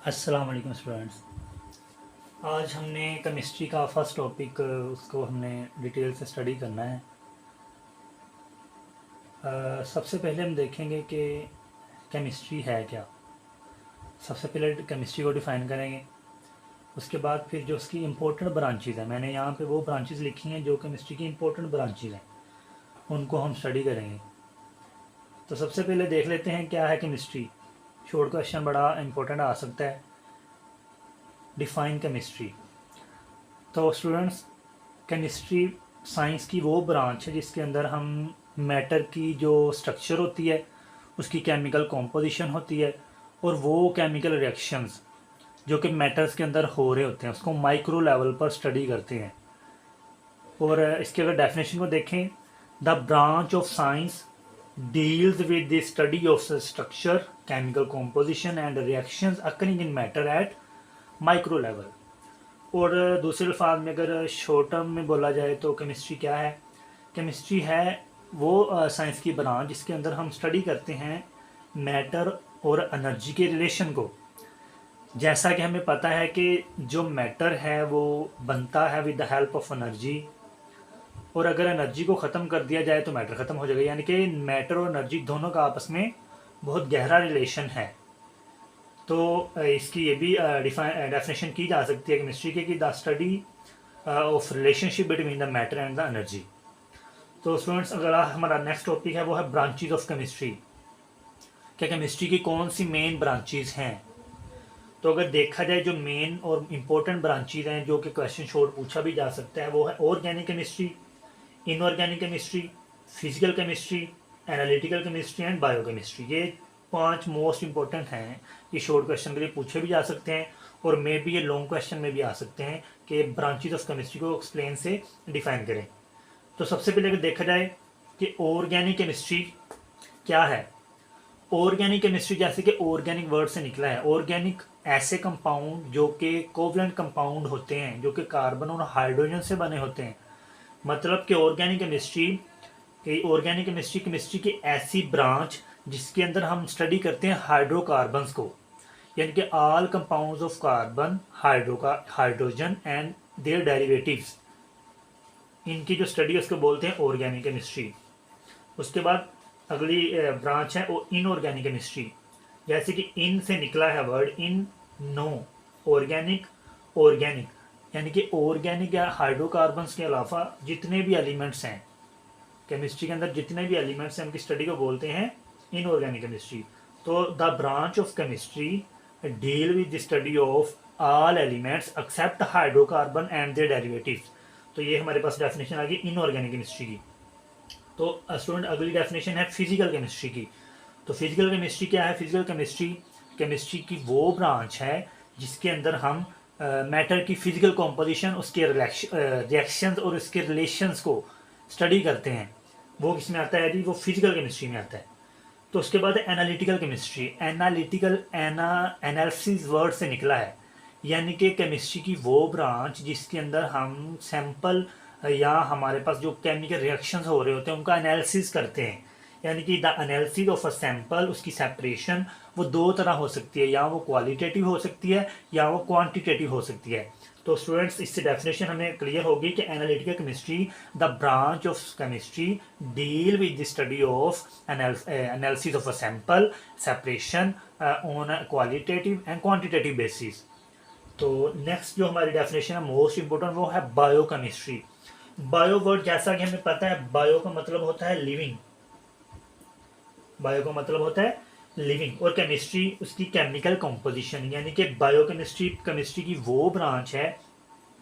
अस्सलाम वालेकुम स्टूडेंट्स। आज हमने केमिस्ट्री का फर्स्ट टॉपिक उसको हमने डिटेल से स्टडी करना है। सबसे पहले हम देखेंगे कि केमिस्ट्री है क्या। सबसे पहले केमिस्ट्री को डिफ़ाइन करेंगे। उसके बाद फिर जो उसकी इम्पोर्टेंट ब्रांचेज़ हैं, मैंने यहाँ पे वो ब्रांचेज़ लिखी हैं जो केमिस्ट्री की इम्पोर्टेंट ब्रांचेज़ हैं, उनको हम स्टडी करेंगे। तो सबसे पहले देख लेते हैं क्या है केमिस्ट्री। शॉर्ट क्वेश्चन बड़ा इम्पोर्टेंट आ सकता है। Define chemistry. तो स्टूडेंट्स, केमिस्ट्री साइंस की वो ब्रांच है जिसके अंदर हम मैटर की जो स्ट्रक्चर होती है, उसकी केमिकल कॉम्पोजिशन होती है, और वो केमिकल रिएक्शंस जो कि मैटर्स के अंदर हो रहे होते हैं उसको माइक्रो लेवल पर स्टडी करते हैं। और इसके अगर डेफिनेशन को देखें, the branch of science deals with the study of structure, chemical composition and reactions occurring in matter at micro level. और दूसरे अल्फाज में अगर शॉर्ट टर्म में बोला जाए तो केमिस्ट्री क्या है? केमिस्ट्री है वो साइंस की ब्रांच जिसके अंदर हम स्टडी करते हैं मैटर और एनर्जी के रिलेशन को। जैसा कि हमें पता है कि जो मैटर है वो बनता है with the help of energy, और अगर एनर्जी को ख़त्म कर दिया जाए तो मैटर ख़त्म हो जाएगा। यानी कि मैटर और एनर्जी दोनों का आपस में बहुत गहरा रिलेशन है। तो इसकी ये भी डेफिनेशन की जा सकती है केमिस्ट्री के कि the study of relationship between the matter and the energy. तो स्टूडेंट्स, अगर हमारा नेक्स्ट टॉपिक है वो है ब्रांचेज ऑफ केमिस्ट्री। क्या केमिस्ट्री की कौन सी मेन ब्रांचेज हैं? तो अगर देखा जाए जो मेन और इम्पोर्टेंट ब्रांचेज हैं जो कि क्वेश्चन शॉर्ट पूछा भी जा सकता है, वो है organic chemistry, inorganic chemistry, physical chemistry, analytical chemistry and biochemistry. ये 5 मोस्ट इंपॉर्टेंट हैं। ये शॉर्ट क्वेश्चन के लिए पूछे भी जा सकते हैं और मे भी ये लॉन्ग क्वेश्चन में भी आ सकते हैं कि ब्रांचेज ऑफ केमिस्ट्री को एक्सप्लेन से डिफाइन करें। तो सबसे पहले अगर देखा जाए कि ऑर्गेनिक केमिस्ट्री क्या है। ऑर्गेनिक केमिस्ट्री जैसे कि ऑर्गेनिक वर्ड से निकला है। ऑर्गेनिक ऐसे कंपाउंड जो कि कोवलेंट कंपाउंड होते हैं, जो कि कार्बन और हाइड्रोजन से बने होते हैं। मतलब कि ऑर्गेनिक केमिस्ट्री केमिस्ट्री की ऐसी ब्रांच जिसके अंदर हम स्टडी करते हैं हाइड्रोकार्बन्स को, यानी कि all compounds of carbon, hydrogen and their derivatives. इनकी जो स्टडी है उसको बोलते हैं ऑर्गेनिक केमिस्ट्री। उसके बाद अगली ब्रांच है वो इनऑर्गेनिक केमिस्ट्री। जैसे कि इन से निकला है word in, no, organic, organic, यानी कि ऑर्गेनिक या हाइड्रोकार्बन्स के अलावा जितने भी एलिमेंट्स हैं केमिस्ट्री के अंदर, जितने भी एलिमेंट्स हैं उनकी स्टडी को बोलते हैं इनऑर्गेनिक केमिस्ट्री। तो the branch of chemistry deal with the study of all elements except hydrocarbon and their derivatives. तो ये हमारे पास डेफिनेशन आ गई इनऑर्गेनिक केमिस्ट्री की। तो स्टूडेंट, अगली डेफिनेशन है फिजिकल केमिस्ट्री की। तो फिजिकल केमिस्ट्री क्या है? फिजिकल केमिस्ट्री केमिस्ट्री की वो ब्रांच है जिसके अंदर हम मैटर की फिजिकल कॉम्पोजिशन, उसके रिएक्शंस और उसके रिलेशंस को स्टडी करते हैं। वो किस में आता है जी? वो फिजिकल केमिस्ट्री में आता है। तो उसके बाद analytical chemistry. Analytical analysis word से निकला है, यानी कि केमिस्ट्री की वो ब्रांच जिसके अंदर हम सैंपल या हमारे पास जो केमिकल रिएक्शंस हो रहे होते हैं उनका एनालिसिस करते हैं। यानी कि the analysis of a sample, उसकी सेपरेशन वो दो तरह हो सकती है, या वो क्वालिटेटिव हो सकती है या वो क्वांटिटेटिव हो सकती है। तो स्टूडेंट्स, इससे डेफिनेशन हमें क्लियर होगी कि analytical chemistry the branch of chemistry deal with the study of analysis of a sample, separation on qualitative and quantitative basis. तो नेक्स्ट जो हमारी डेफिनेशन है मोस्ट इंपोर्टेंट, वो है बायोकेमिस्ट्री। बायो वर्ड जैसा कि हमें पता है, बायो का मतलब होता है लिविंग। बायो का मतलब होता है लिविंग, और केमिस्ट्री उसकी केमिकल कंपोजिशन, यानी कि बायोकेमिस्ट्री केमिस्ट्री की वो ब्रांच है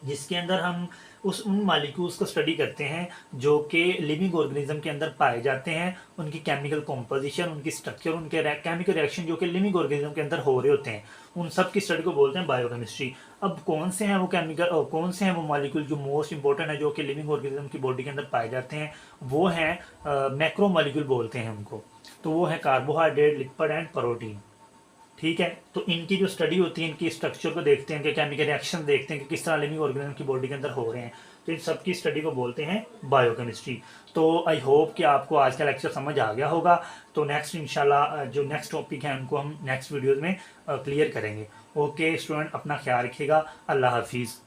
जिसके अंदर हम उन मालिक्यूल्स को स्टडी करते हैं जो कि लिविंग ऑर्गेनिज्म के अंदर पाए जाते हैं, उनकी केमिकल कॉम्पोजिशन, उनकी स्ट्रक्चर, उनके केमिकल रिएक्शन जो कि लिविंग ऑर्गेनिज्म के अंदर हो रहे होते हैं, उन सब की स्टडी को बोलते हैं बायोकेमिस्ट्री। अब कौन से हैं वो केमिकल, कौन से हैं वो मॉलिक्यूल जो मोस्ट इंपॉर्टेंट है, जो कि लिविंग ऑर्गेनिज्म की बॉडी के अंदर पाए जाते हैं? वो हैं मैक्रो मॉलिक्यूल बोलते हैं उनको। तो वो है कार्बोहाइड्रेट, लिपिड एंड प्रोटीन। ठीक है। तो इनकी जो स्टडी होती है, इनकी स्ट्रक्चर को देखते हैं, कि केमिकल रिएक्शन देखते हैं कि किस तरह लिविंग ऑर्गेनिज्म की बॉडी के अंदर हो रहे हैं, तो इन सब की स्टडी को बोलते हैं बायोकेमिस्ट्री। तो आई होप कि आपको आज का लेक्चर समझ आ गया होगा। तो नेक्स्ट इंशाल्लाह जो नेक्स्ट टॉपिक है उनको हम नेक्स्ट वीडियोज़ में क्लियर करेंगे। ओके स्टूडेंट, अपना ख्याल रखिएगा। अल्लाह हाफिज़।